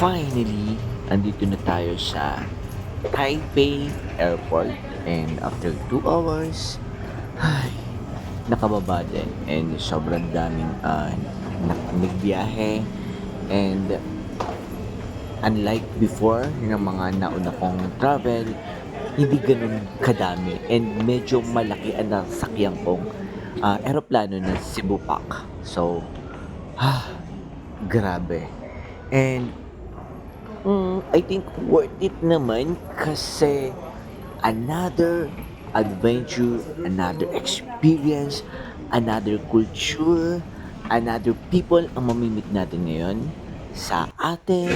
Finally, andito na tayo sa Taipei Airport and after 2 hours, ay, nakababa din and sobrang daming nagbiyahe and unlike before ng mga nauna kong travel, hindi ganun kadami and medyo malaki ang nasakyan kong eroplano ng Cebu Pac. So, grabe. And I think worth it naman kasi another adventure, another experience, another culture, another people ang mamimit natin ngayon sa ating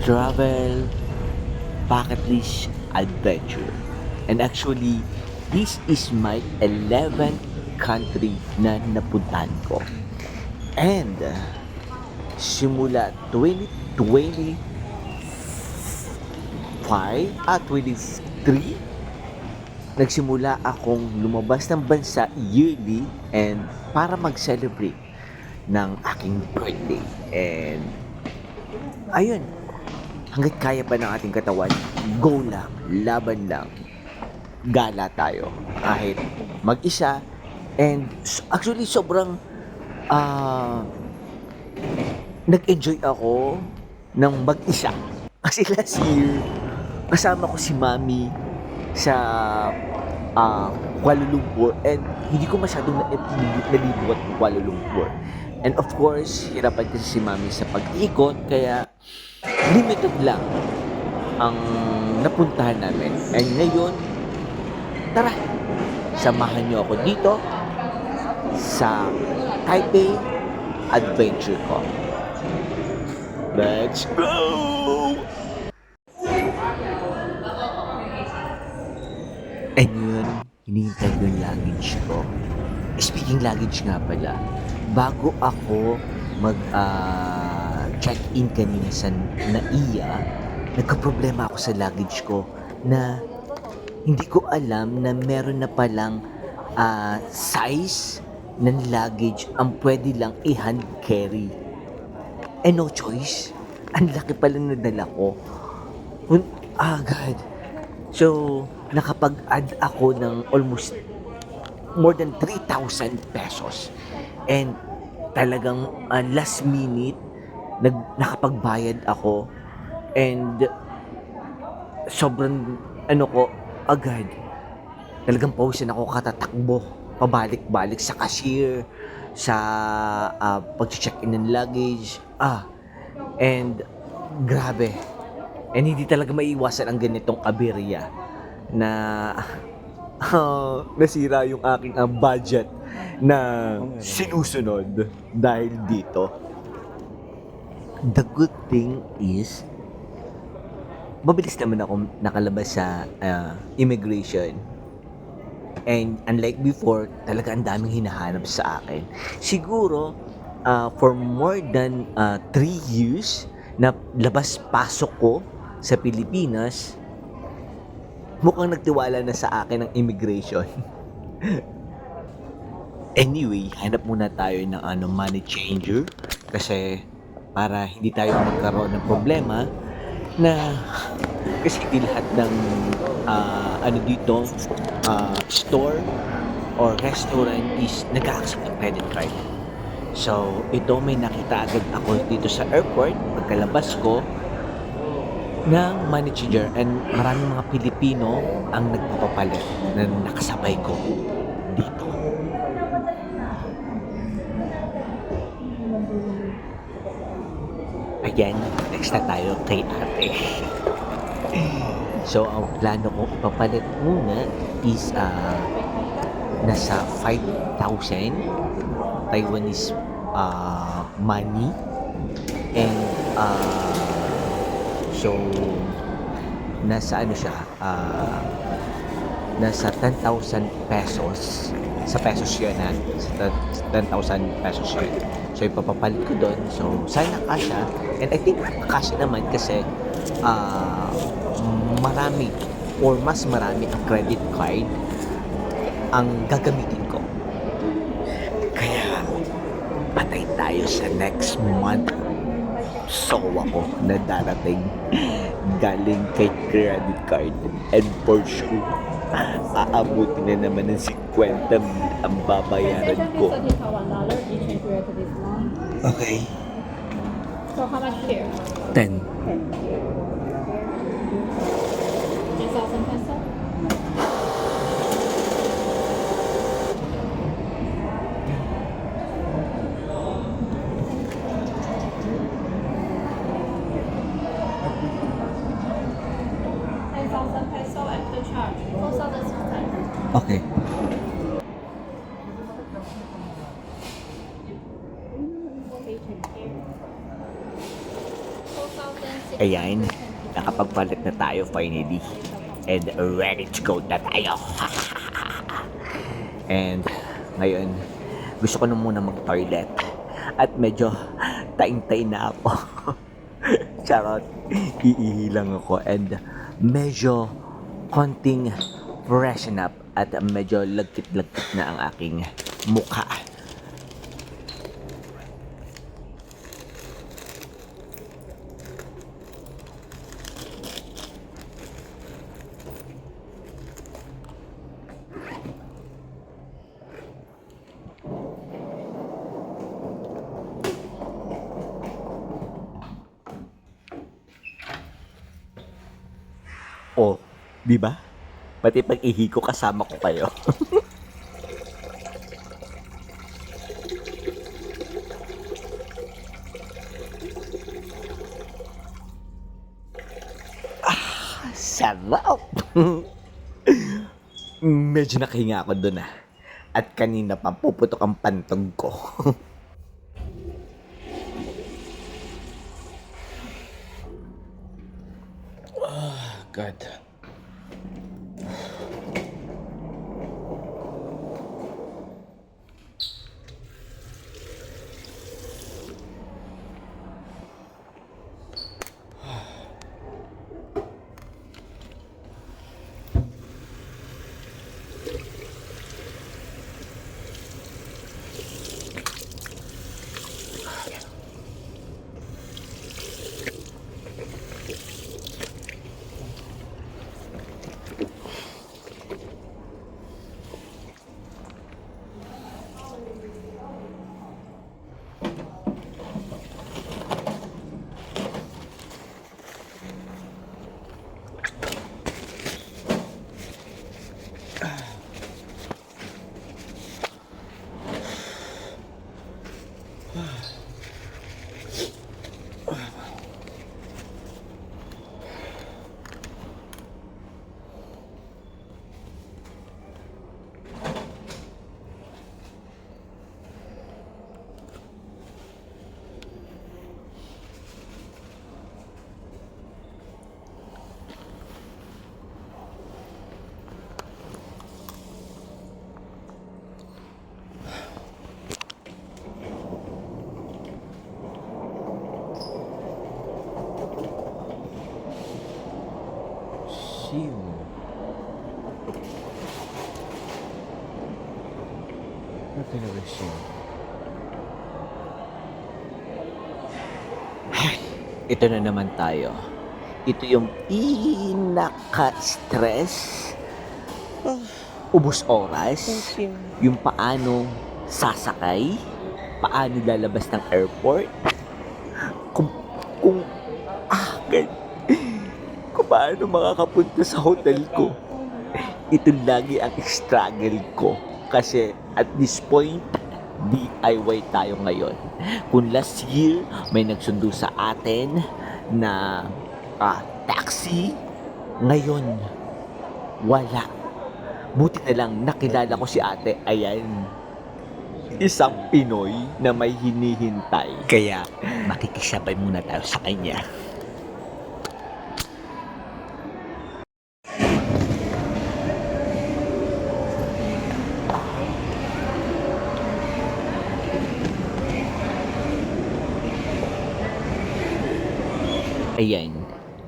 travel bucket list adventure. And actually, this is my 11th country na napuntahan ko. And simula 2023 nagsimula akong lumabas ng bansa yearly and para mag-celebrate ng aking birthday. And ayun, hanggat kaya pa ng ating katawan, go lang, laban lang, gala tayo kahit mag-isa. And actually sobrang nag-enjoy ako ng mag-isa kasi last year kasama ko si Mami sa Kuala Lumpur and hindi ko masyadong nalibot Kuala Lumpur. And of course, hirapan kasi si Mami sa pag-ikot kaya limited lang ang napuntahan namin. And ngayon, tara, samahan niyo ako dito sa Taipei adventure ko. Let's go! And yun, hinihintay ko yung luggage ko. Speaking luggage nga pala, bago ako check-in kanina sa NAIA, nagka-problema ako sa luggage ko na hindi ko alam na meron na palang size ng luggage ang pwede lang i-hand carry. And no choice. Ang laki pala na dala ko. God. So, nakapag-add ako ng almost more than 3,000 pesos. And talagang last minute, nakapagbayad ako. And sobrang agad. Talagang pausin ako katatakbo. Pabalik-balik sa cashier, sa pag-check-in ng luggage. And grabe. And hindi talaga maiiwasan ang ganitong aberya na nasira yung aking budget na sinusunod dahil dito. The good thing is, mabilis naman ako nakalabas sa immigration. And unlike before, talaga ang daming hinahanap sa akin. Siguro, for more than 3 years na labas-pasok ko sa Pilipinas, mukhang nagtiwala na sa akin ang immigration. Anyway, hanap muna tayo ng money changer kasi para hindi tayo magkaroon ng problema na kasi hindi lahat ng dito store or restaurant is nag-a-accept ng credit card. So, ito may nakita agad ako dito sa airport pagkalabas ko ng money changer and maraming mga Pilipino ang nagpapapalit na nakasabay ko dito. Ayan, next na tayo kay ate. So, ang plano kong ipapalit muna is nasa 5,000 Taiwanese money and so nasa nasa 10,000 pesos sa pesos yun sa 10,000 pesos yun. So ipapapalit ko doon, so sana kasya and I think kasya naman kasi marami or mas marami ang credit card ang gagamitin ko. Kaya patay tayo sa next month sowa ko na darating galing kay credit card, and for sure aabuti na naman ng 50 ang babayaran ko. $1, you change it to this one. Okay. So how much here? 10. 10,000 peso? $10,000 after charge. 4,600. Okay. Ayan, nakapagpalit na tayo finally. And ready to go na tayo. And ngayon, gusto ko na muna mag-toilet. At medyo taing-tay na ako. Charot, iihi lang ako. And medyo konting freshen up. At medyo lagkit-lagkit na ang aking mukha. Oh, di ba? Pati pag ihi ko kasama ko kayo. Sarap! Medyo nakahinga ako dun ah. At kanina pa puputok ang pantog ko. God. Shield. Nothing of a shield. Ito na naman tayo. Ito yung pinaka-stress. Ubus oras. Yung paano sasakay. Paano lalabas ng airport. Kung paano makakapunta sa hotel ko. Ito lagi ang struggle ko. Kasi at this point, DIY tayo ngayon. Kung last year, may nagsundo sa atin na taxi, ngayon, wala. Buti na lang nakilala ko si ate. Ayan. Isang Pinoy na may hinihintay. Kaya makikisabay muna tayo sa kanya. Ayan,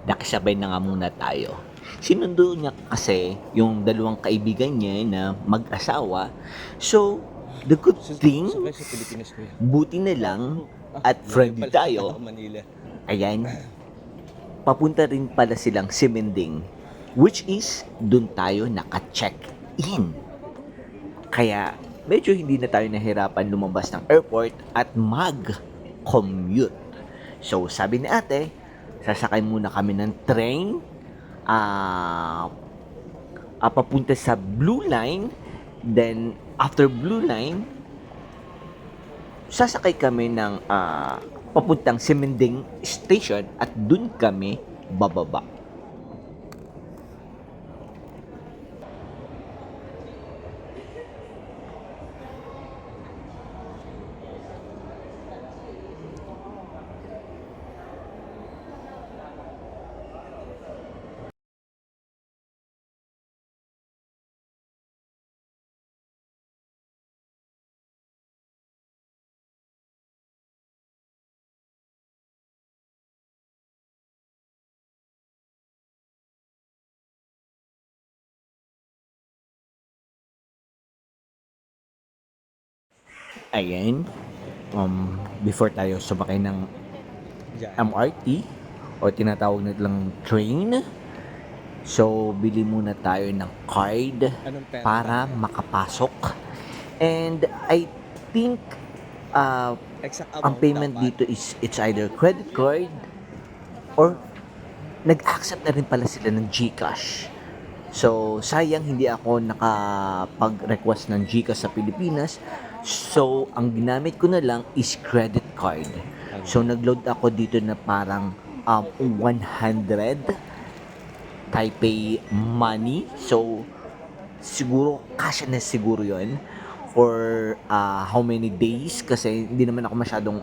nakisabay na nga muna tayo. Sinundo niya kasi yung dalawang kaibigan niya na mag-asawa. So, the good thing, buti na lang at friendly tayo. Ayan, papunta rin pala silang Simending, which is dun tayo naka-check-in. Kaya medyo hindi na tayo nahirapan lumabas ng airport at mag-commute. So sabi ni ate, sasakay muna kami ng train papunta sa Blue Line. Then after Blue Line, sasakay kami ng papuntang Simending Station at dun kami bababa. Ayan, before tayo sumakay ng MRT o tinatawag na lang train, so bili muna tayo ng card para makapasok. And I think ang payment dito is it's either credit card or nag-accept na rin pala sila ng GCash. So, sayang hindi ako nakapag-request ng GCash sa Pilipinas. So, ang ginamit ko na lang is credit card. So, nag-load ako dito na parang 100 Taipei money. So, siguro, kasya na siguro yon for how many days. Kasi hindi naman ako masyadong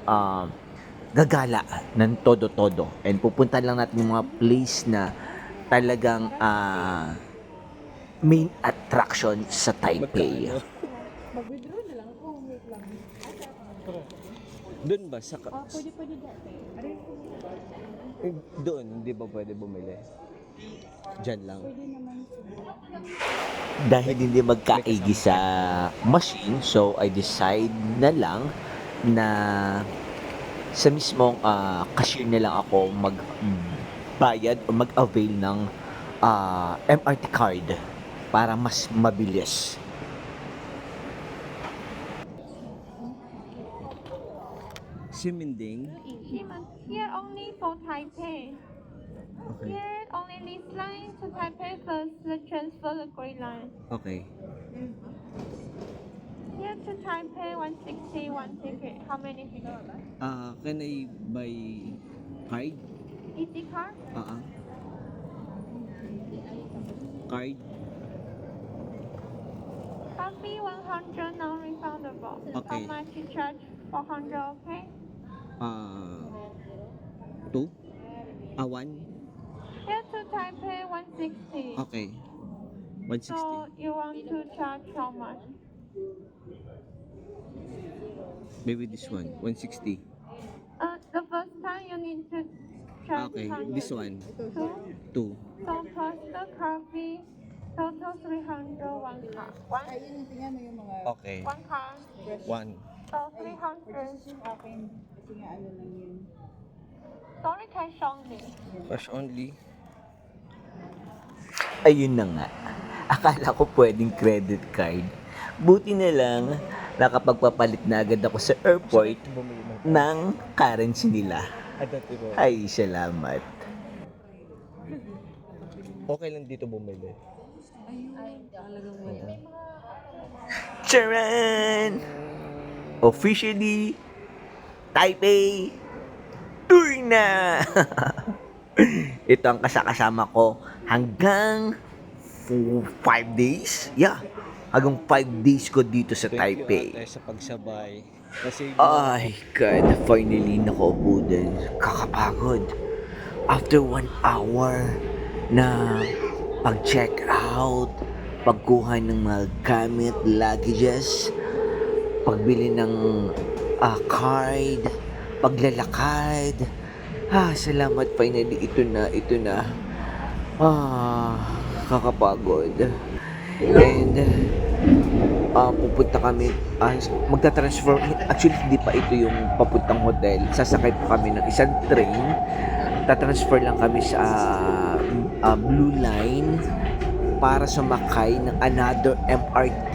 gagala ng todo-todo. And pupunta lang natin yung mga place na talagang main attraction sa Taipei. Mag-withdraw na lang. Oh, wait lang. Doon ba? Sa Pwede dati. doon, hindi ba pwede bumili? Diyan lang. Pwede naman. Dahil hindi magkaigi sa machine, so I decide na lang na sa mismong cashier na lang ako magbayad o mag-avail ng MRT card para mas mabilis. Simending. Here only for Taipei. Okay. Here only this line to Taipei first, the transfer the Green Line. Okay. Here to Taipei 160 one ticket. How many people? Can I buy card? Easy car? Card? Coffee 100 non-refundable. Okay. How much you charge? 400, okay? 2? 1? Here to Taipei 160. Okay. 160. So you want to charge how much? Maybe this one. 160. The first time you need to charge Okay. 100. This one. Two. 2. So plus the coffee, total 300 one car. One, Okay. one car. 1. So 300. Sorry, cash only. Cash only. Ayun na nga. Akala ko pwedeng credit card. Buti na lang, nakapagpapalit na agad ako sa airport ng currency nila. Ay, salamat. Okay lang dito bumili. Charan! Officially, Taipei tour na! Ito ang kasama ko hanggang 5 days. Yeah, hanggang 5 days ko dito sa Taipei. Tayo sa pagsabay. Kasi Ay, God, finally nakaupo din. Kakapagod. After 1 hour na pag-check out, pagkuha ng mga gamit, luggages, pagbili ng card, paglalakad. Salamat, finally, ito na. Kakapagod. And, pupunta kami, magta-transfer, actually hindi pa ito yung papuntang hotel, sasakay pa kami ng isang train, tatransfer lang kami sa Blue Line para sumakay ng another MRT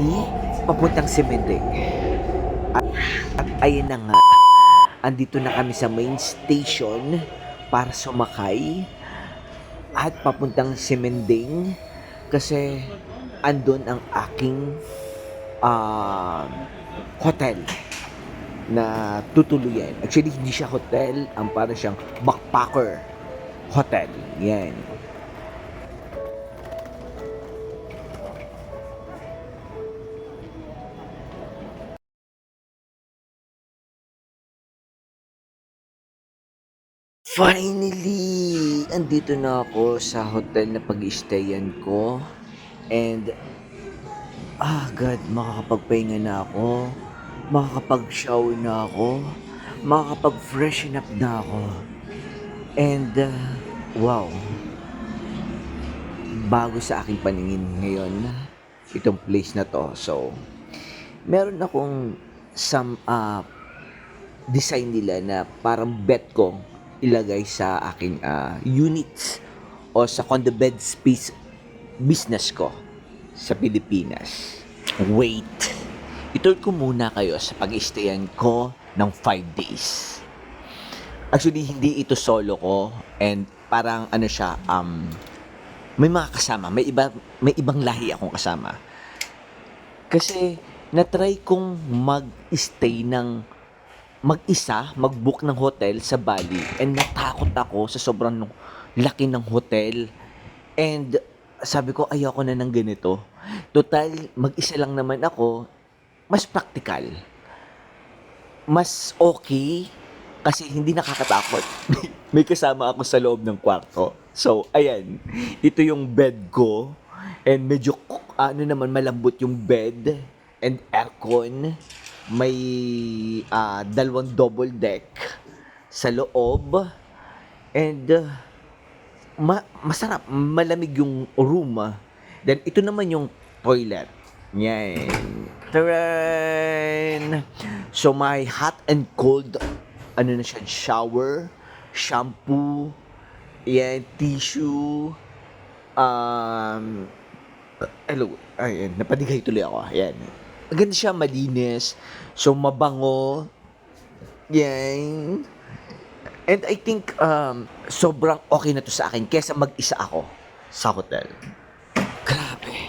papuntang Simending. At ayun na nga, andito na kami sa main station para sumakay at papuntang Simending kasi andun ang aking hotel na tutuluyan. Actually, hindi siya hotel, ang parang siyang backpacker hotel. Yan. Finally! Andito na ako sa hotel na pag-i-stayan ko. And, God, makakapagpahinga na ako. Makakapag-shower na ako. Makakapag-freshen up na ako. And, wow. Bago sa aking paningin ngayon, itong place na to. So, meron akong some design nila na parang bet ko ilagay sa aking units o sa condo bed space business ko sa Pilipinas. Wait, ituloy ko muna kayo sa pag-stayan ko ng 5 days. Actually, hindi ito solo ko and parang ano siya, may mga kasama, may ibang lahi akong kasama. Kasi na-try kong mag-stay ng mag-isa, mag-book ng hotel sa Bali and natakot ako sa sobrang laki ng hotel and sabi ko ayoko na ng ganito. Total, mag-isa lang naman ako, mas practical. Mas okay kasi hindi nakakatakot. May kasama ako sa loob ng kwarto. So, ayan, ito yung bed ko and medyo malambot yung bed and aircon. May dalawang double deck sa loob and masarap, malamig yung room. Then ito naman yung toilet. Yan. Taran! So may hot and cold na siya, shower, shampoo, yan, tissue, hello, ayan, napadigay tuloy ako. Ayan. Maganda siya, malinis. So, mabango. Yan. And I think, sobrang okay na to sa akin kesa mag-isa ako sa hotel. Grabe.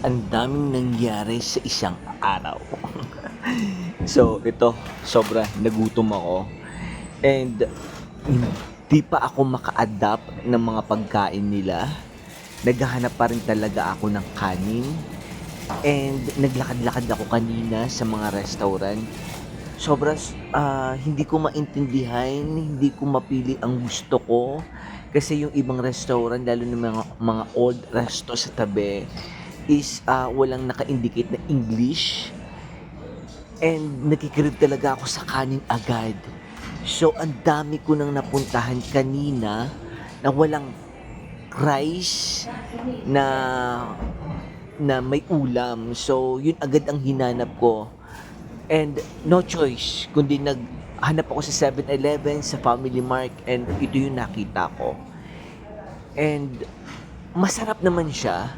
Ang daming nangyari sa isang araw. So, ito, sobra nagutom ako. And, hindi pa ako maka-adapt ng mga pagkain nila. Naghahanap pa rin talaga ako ng kanin. And naglakad-lakad ako kanina sa mga restaurant. Sobrang hindi ko maintindihan, hindi ko mapili ang gusto ko. Kasi yung ibang restaurant, lalo na mga old resto sa tabi, is walang naka-indicate na English. And nakikirig talaga ako sa kanin agad. So, ang dami ko nang napuntahan kanina na walang rice na may ulam. So, yun agad ang hinanap ko. And no choice, kundi naghanap ako sa 7-Eleven, sa Family Mart, and ito yung nakita ko. And masarap naman siya.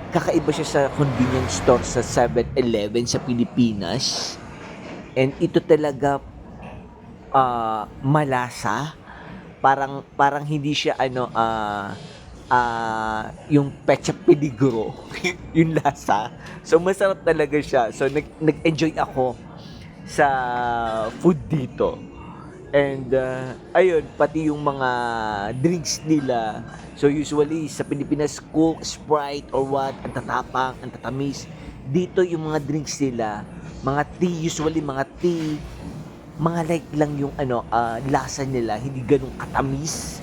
Kakaiba siya sa convenience store sa 7-Eleven sa Pilipinas. And ito talaga malasa. Parang hindi siya yung pecha peligro yung lasa. So masarap talaga siya. So nag-enjoy ako sa food dito. And ayun, pati yung mga drinks nila. So usually sa Pilipinas, Coke, Sprite or what, ang tatapang, ang tatamis. Dito yung mga drinks nila, mga tea, usually mga tea, mga light lang yung lasa nila, hindi ganun katamis.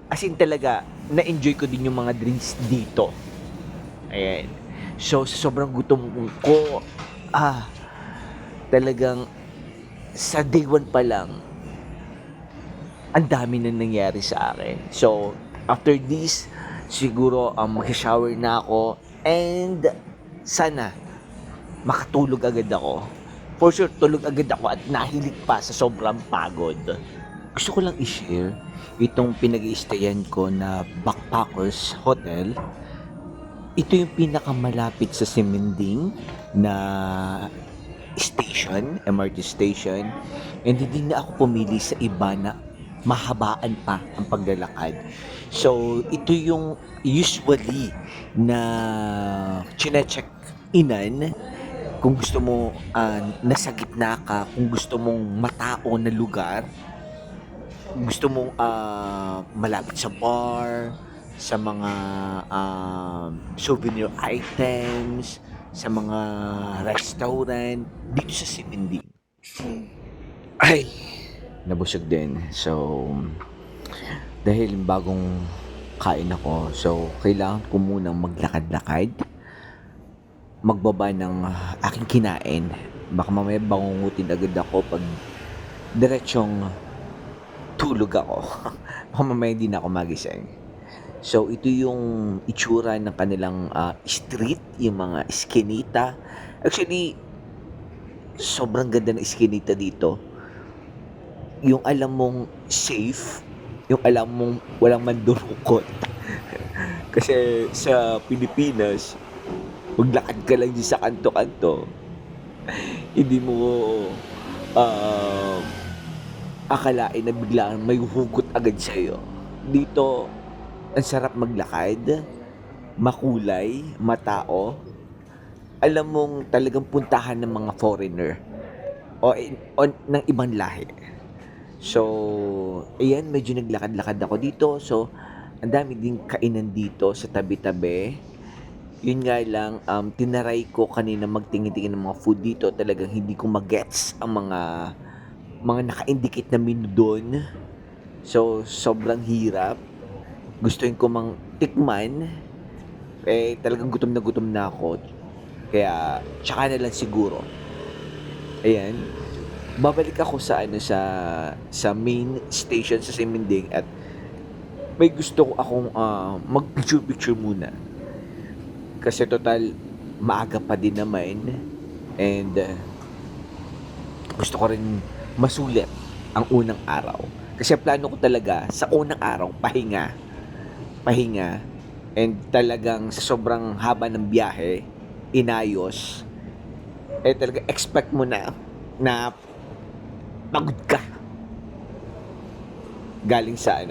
As in talaga, na-enjoy ko din yung mga drinks dito. Ayan. So, sobrang gutom ko, talagang sa day 1 pa lang, ang dami na nangyari sa akin. So, after this, siguro mag-shower na ako And sana makatulog agad ako. For sure, tulog agad ako at nahilig pa sa sobrang pagod. Gusto ko lang i-share itong pinag-i-stayan ko na Backpackers Hotel. Ito yung pinakamalapit sa Siminding na station, MRT station. And hindi na ako pumili sa iba na mahabaan pa ang paglalakad. So, ito yung usually na chine-check inan kung gusto mo nasa gitna ka, kung gusto mong matao na lugar, gusto mong malapit sa bar, sa mga souvenir items, sa mga restaurant, dito sa Siminding. Ay, nabusog din. So, dahil bagong kain ako, so kailangan ko munang maglakad-lakad, magbaba ng aking kinain. Baka mamaya bangungutin agad ako pag diretsong tulog ako. Baka mamaya hindi na ako magising. So, ito yung itsura ng kanilang street, yung mga eskinita. Actually, sobrang ganda ng eskinita dito. Yung alam mong safe, yung alam mong walang mandurukot. Kasi sa Pilipinas, maglakad ka lang din sa kanto-kanto. Hindi mo akalain na biglaan may hugot agad sa'yo. Dito, ang sarap maglakad, makulay, matao. Alam mong talagang puntahan ng mga foreigner o ng ibang lahi. So, ayan, medyo naglakad-lakad ako dito. So, ang dami din kainan dito sa tabi-tabi. Yun nga lang, tinaray ko kanina magtingin-tingin ng mga food dito. Talagang hindi ko magets ang mga naka-indicate na menu doon. So, sobrang hirap. Gustuin ko mang tikman. Talagang gutom na ako. Kaya, tsaka na lang siguro. Ayan. Babalik ako sa main station sa Siminding at may gusto ko akong mag-picture muna. Kasi total, maaga pa din naman. And gusto ko rin masulit ang unang araw. Kasi plano ko talaga sa unang araw, pahinga. And talagang sa sobrang haba ng biyahe, inayos. Talaga expect mo na pagod ka. Galing sa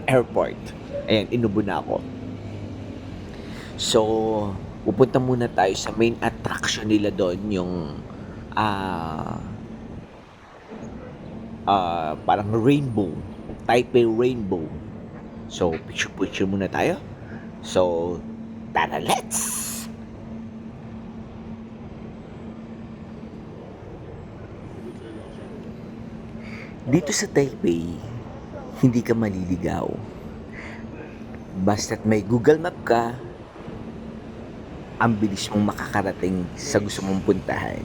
airport. Ayan, inubo na ako. So, pupunta muna tayo sa main attraction nila doon, yung parang rainbow, Taipei Rainbow. So, picture muna tayo. So, tara, let's! Dito sa Taipei, hindi ka maliligaw. Basta't may Google Map ka, ang bilis mong makakarating sa gusto mong puntahan.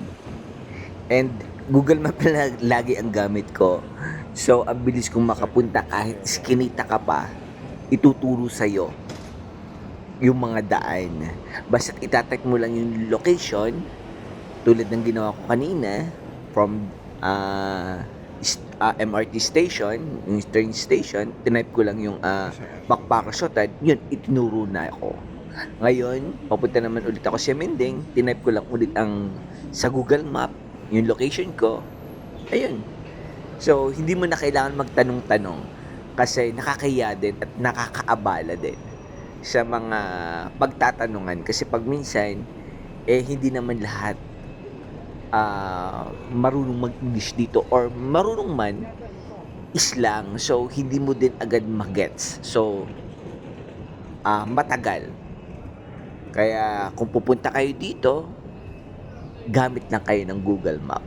And Google Map na lagi ang gamit ko. So, ang bilis kong makapunta kahit iskinita ka pa, ituturo sa'yo yung mga daan. Basta't itatype mo lang yung location, tulad ng ginawa ko kanina, from MRT station, yung train station, tinype ko lang yung Backpackers Hotel, yun, itinuro na ako. Ngayon, papunta naman ulit ako sa Siminding, tinype ko lang ulit sa Google Map, yung location ko, ayun. So, hindi mo na kailangan magtanong-tanong kasi nakakahiya din at nakakaabala din sa mga pagtatanungan. Kasi pag minsan, hindi naman lahat marunong mag-English dito or marunong man is lang. So, hindi mo din agad magets. So, matagal. Kaya, kung pupunta kayo dito, gamit lang kayo ng Google Map.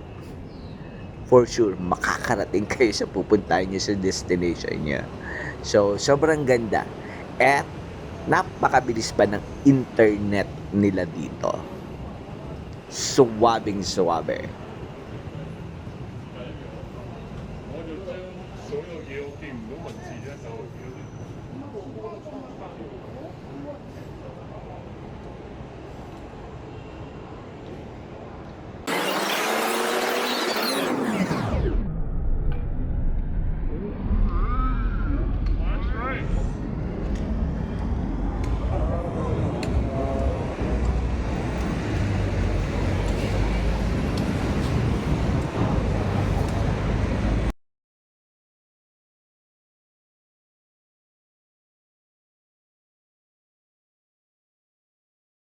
For sure, makakarating kayo sa pupuntahan nyo sa destination nyo. So, sobrang ganda. At, napakabilis pa ng internet nila dito. Suwabing suwabe.